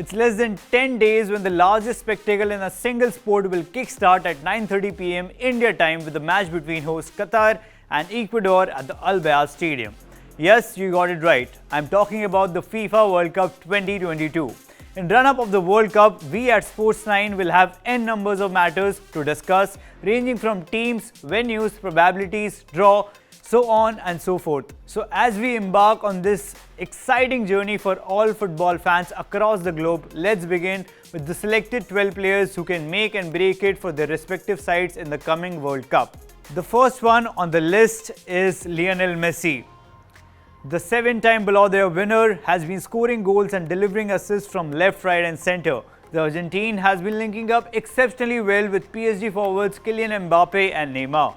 It's less than 10 days when the largest spectacle in a single sport will kickstart at 9:30 p.m. India time with the match between hosts Qatar and Ecuador at the Al Bayad Stadium. Yes, you got it right. I'm talking about the FIFA World Cup 2022. In run-up of the World Cup, we at Sports 9 will have n numbers of matters to discuss, ranging from teams, venues, probabilities, draw, so on and so forth. So as we embark on this exciting journey for all football fans across the globe, let's begin with the selected 12 players who can make and break it for their respective sides in the coming World Cup. The first one on the list is Lionel Messi. The 7-time Ballon d'Or winner has been scoring goals and delivering assists from left, right and centre. The Argentine has been linking up exceptionally well with PSG forwards Kylian Mbappe and Neymar.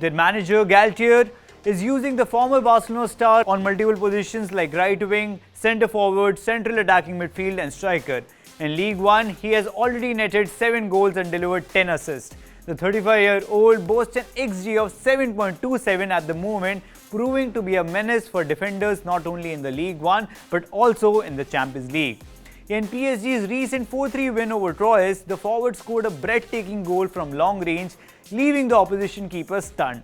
Their manager Galtier is using the former Barcelona star on multiple positions like right wing, centre forward, central attacking midfield and striker. In League One, he has already netted 7 goals and delivered 10 assists. The 35-year-old boasts an XG of 7.27 at the moment, proving to be a menace for defenders not only in the League One but also in the Champions League. In PSG's recent 4-3 win over Troyes, the forward scored a breathtaking goal from long range, leaving the opposition keeper stunned.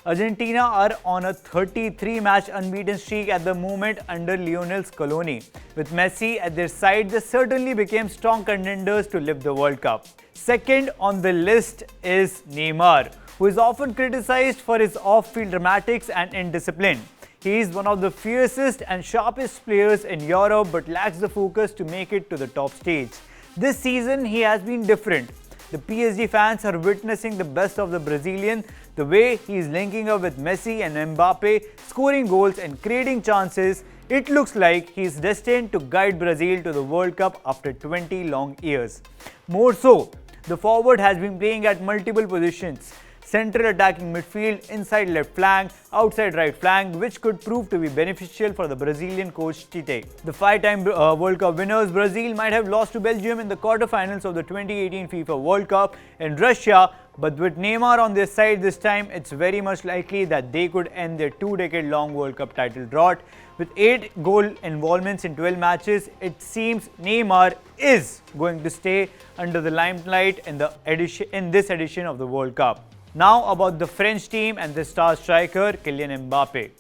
Argentina are on a 33-match unbeaten streak at the moment under Lionel Scaloni. With Messi at their side, they certainly became strong contenders to lift the World Cup. Second on the list is Neymar, who is often criticized for his off-field dramatics and indiscipline. He is one of the fiercest and sharpest players in Europe but lacks the focus to make it to the top stage. This season, he has been different. The PSG fans are witnessing the best of the Brazilian, the way he is linking up with Messi and Mbappe, scoring goals and creating chances. It looks like he is destined to guide Brazil to the World Cup after 20 long years. More so, the forward has been playing at multiple positions: central attacking midfield, inside left flank, outside right flank, which could prove to be beneficial for the Brazilian coach Tite. The 5-time World Cup winners, Brazil, might have lost to Belgium in the quarterfinals of the 2018 FIFA World Cup in Russia, but with Neymar on their side this time, it's very much likely that they could end their 2-decade-long World Cup title drought. With 8 goal involvements in 12 matches, it seems Neymar is going to stay under the limelight in this edition of the World Cup. Now about the French team and the star striker Kylian Mbappe.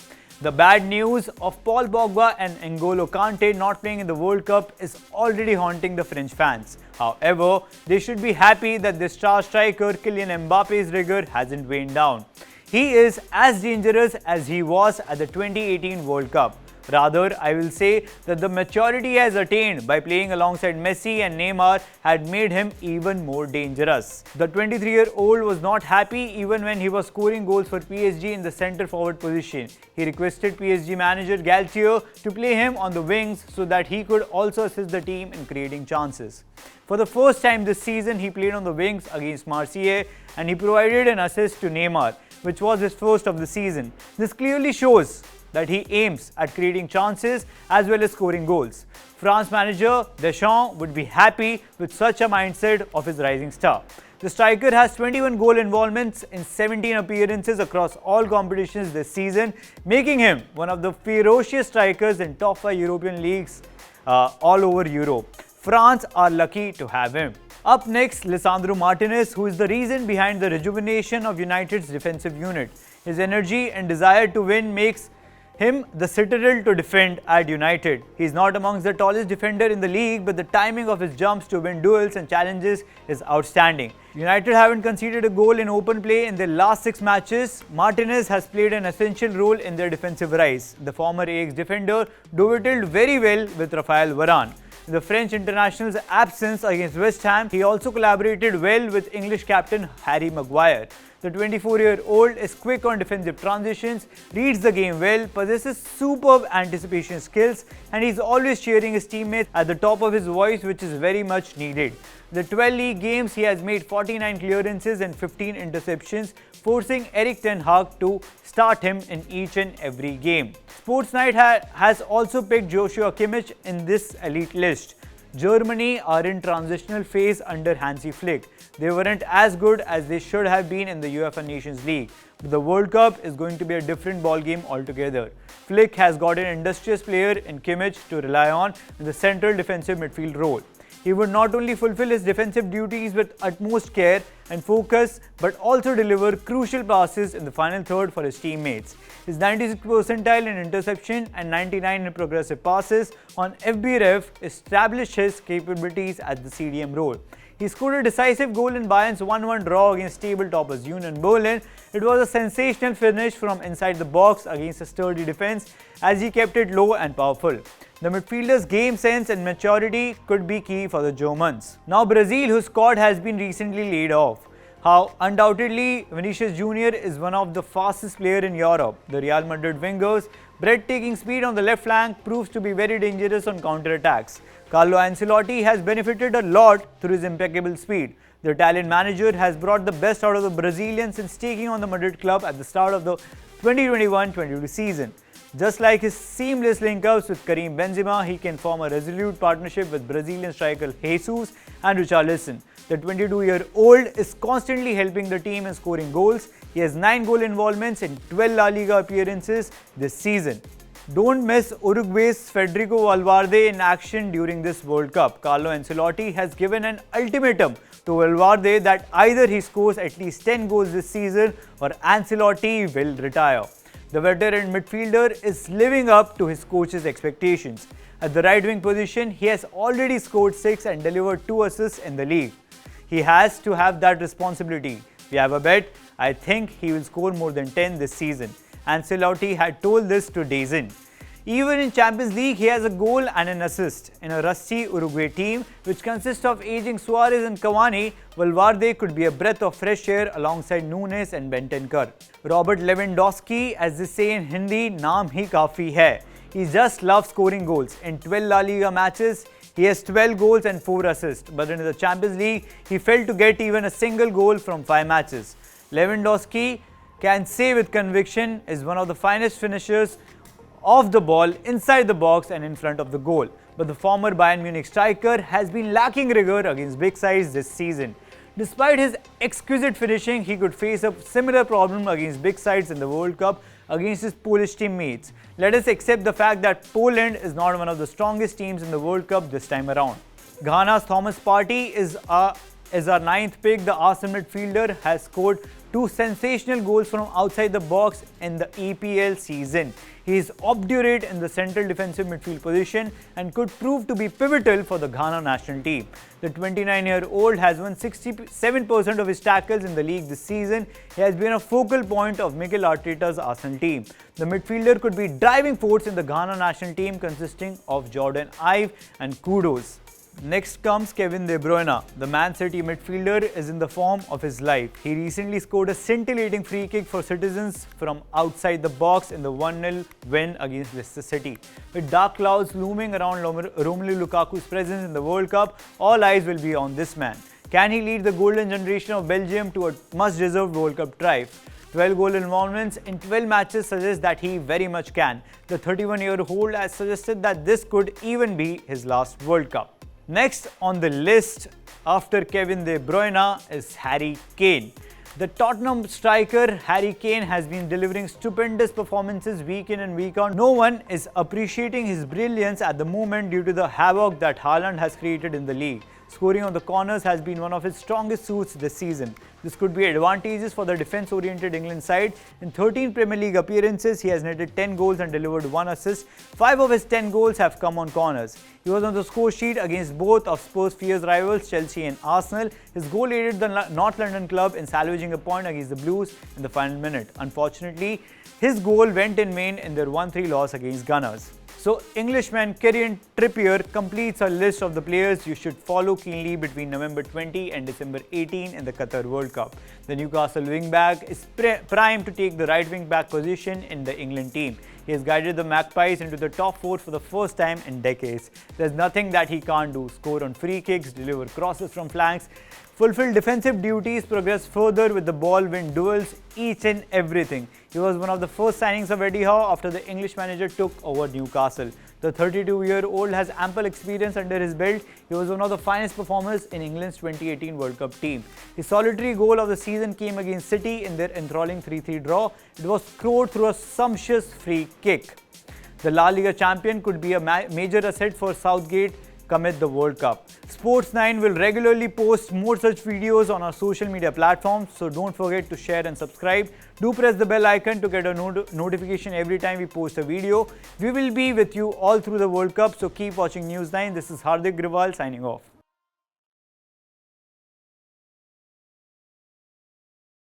The bad news of Paul Pogba and N'Golo Kante not playing in the World Cup is already haunting the French fans. However, they should be happy that the star striker Kylian Mbappe's rigor hasn't waned down. He is as dangerous as he was at the 2018 World Cup. Rather, I will say that the maturity he has attained by playing alongside Messi and Neymar had made him even more dangerous. The 23-year-old was not happy even when he was scoring goals for PSG in the centre-forward position. He requested PSG manager Galtier to play him on the wings so that he could also assist the team in creating chances. For the first time this season, he played on the wings against Marseille and he provided an assist to Neymar, which was his first of the season. This clearly shows that he aims at creating chances as well as scoring goals. France manager Deschamps would be happy with such a mindset of his rising star. The striker has 21 goal involvements in 17 appearances across all competitions this season, making him one of the ferocious strikers in top 5 European leagues all over Europe. France are lucky to have him. Up next, Lisandro Martinez, who is the reason behind the rejuvenation of United's defensive unit. His energy and desire to win makes him the citadel to defend at United. He is not amongst the tallest defender in the league, but the timing of his jumps to win duels and challenges is outstanding. United haven't conceded a goal in open play in their last 6 matches. Martinez has played an essential role in their defensive rise. The former Ajax defender duetted very well with Raphael Varane. In the French international's absence against West Ham, he also collaborated well with English captain Harry Maguire. The 24-year-old is quick on defensive transitions, reads the game well, possesses superb anticipation skills, and he's always cheering his teammates at the top of his voice, which is very much needed. In the 12 league games, he has made 49 clearances and 15 interceptions, forcing Erik ten Hag to start him in each and every game. Sports Night has also picked Joshua Kimmich in this elite list. Germany are in transitional phase under Hansi Flick. They weren't as good as they should have been in the UEFA Nations League. But the World Cup is going to be a different ballgame altogether. Flick has got an industrious player in Kimmich to rely on in the central defensive midfield role. He would not only fulfill his defensive duties with utmost care and focus, but also deliver crucial passes in the final third for his teammates. His 96th percentile in interception and 99 in progressive passes on FBref established his capabilities at the CDM role. He scored a decisive goal in Bayern's 1-1 draw against table toppers Union Berlin. It was a sensational finish from inside the box against a sturdy defense as he kept it low and powerful. The midfielder's game sense and maturity could be key for the Germans. Now Brazil, whose squad has been recently laid off. How undoubtedly Vinicius Jr. is one of the fastest players in Europe. The Real Madrid wingers' breathtaking speed on the left flank proves to be very dangerous on counter-attacks. Carlo Ancelotti has benefited a lot through his impeccable speed. The Italian manager has brought the best out of the Brazilians since taking on the Madrid club at the start of the 2021-22 season. Just like his seamless link-ups with Karim Benzema, he can form a resolute partnership with Brazilian striker Jesus and Richarlison. The 22-year-old is constantly helping the team in scoring goals. He has 9 goal involvements in 12 La Liga appearances this season. Don't miss Uruguay's Federico Valverde in action during this World Cup. Carlo Ancelotti has given an ultimatum to Valverde that either he scores at least 10 goals this season or Ancelotti will retire. The veteran midfielder is living up to his coach's expectations. At the right wing position, he has already scored 6 and delivered 2 assists in the league. He has to have that responsibility. We have a bet. I think he will score more than 10 this season. Ancelotti had told this to DAZN. Even in Champions League, he has a goal and an assist. In a rusty Uruguay team, which consists of aging Suarez and Cavani, Valverde could be a breath of fresh air alongside Nunes and Bentancur. Robert Lewandowski, as they say in Hindi, naam hi kafi hai. He just loves scoring goals. In 12 La Liga matches, he has 12 goals and 4 assists. But in the Champions League, he failed to get even a single goal from 5 matches. Lewandowski can say with conviction is one of the finest finishers of the ball inside the box and in front of the goal. But the former Bayern Munich striker has been lacking rigor against big sides this season. Despite his exquisite finishing, he could face a similar problem against big sides in the World Cup against his Polish teammates. Let us accept the fact that Poland is not one of the strongest teams in the World Cup this time around. Ghana's Thomas Partey is our 9th pick. The Arsenal midfielder has scored 2 sensational goals from outside the box in the EPL season. He is obdurate in the central defensive midfield position and could prove to be pivotal for the Ghana national team. The 29-year-old has won 67% of his tackles in the league this season. He has been a focal point of Mikel Arteta's Arsenal team. The midfielder could be driving force in the Ghana national team consisting of Jordan Ive and Kudos. Next comes Kevin De Bruyne. The Man City midfielder is in the form of his life. He recently scored a scintillating free kick for Citizens from outside the box in the 1-0 win against Leicester City. With dark clouds looming around Romelu Lukaku's presence in the World Cup, all eyes will be on this man. Can he lead the golden generation of Belgium to a much-deserved World Cup triumph? 12 goal involvements in 12 matches suggest that he very much can. The 31-year-old has suggested that this could even be his last World Cup. Next on the list after Kevin De Bruyne is Harry Kane. The Tottenham striker Harry Kane has been delivering stupendous performances week in and week out. No one is appreciating his brilliance at the moment due to the havoc that Haaland has created in the league. Scoring on the corners has been one of his strongest suits this season. This could be advantageous for the defense-oriented England side. In 13 Premier League appearances, he has netted 10 goals and delivered 1 assist. 5 of his 10 goals have come on corners. He was on the score sheet against both of Spurs' fierce rivals Chelsea and Arsenal. His goal aided the North London club in salvaging a point against the Blues in the final minute. Unfortunately, his goal went in vain in their 1-3 loss against Gunners. So, Englishman Kieran Trippier completes a list of the players you should follow keenly between November 20 and December 18 in the Qatar World Cup. The Newcastle wingback is primed to take the right wing-back position in the England team. He has guided the Magpies into the top 4 for the first time in decades. There's nothing that he can't do. Score on free kicks, deliver crosses from flanks, fulfill defensive duties, progress further with the ball, win duels, each and everything. He was one of the first signings of Eddie Howe after the English manager took over Newcastle. The 32-year-old has ample experience under his belt. He was one of the finest performers in England's 2018 World Cup team. His solitary goal of the season came against City in their enthralling 3-3 draw. It was scored through a sumptuous free kick. The La Liga champion could be a major asset for Southgate amid the World Cup. Sports 9 will regularly post more such videos on our social media platforms, so don't forget to share and subscribe. Do press the bell icon to get a notification every time we post a video. We will be with you all through the World Cup, so keep watching News 9. This is Hardik Grewal signing off.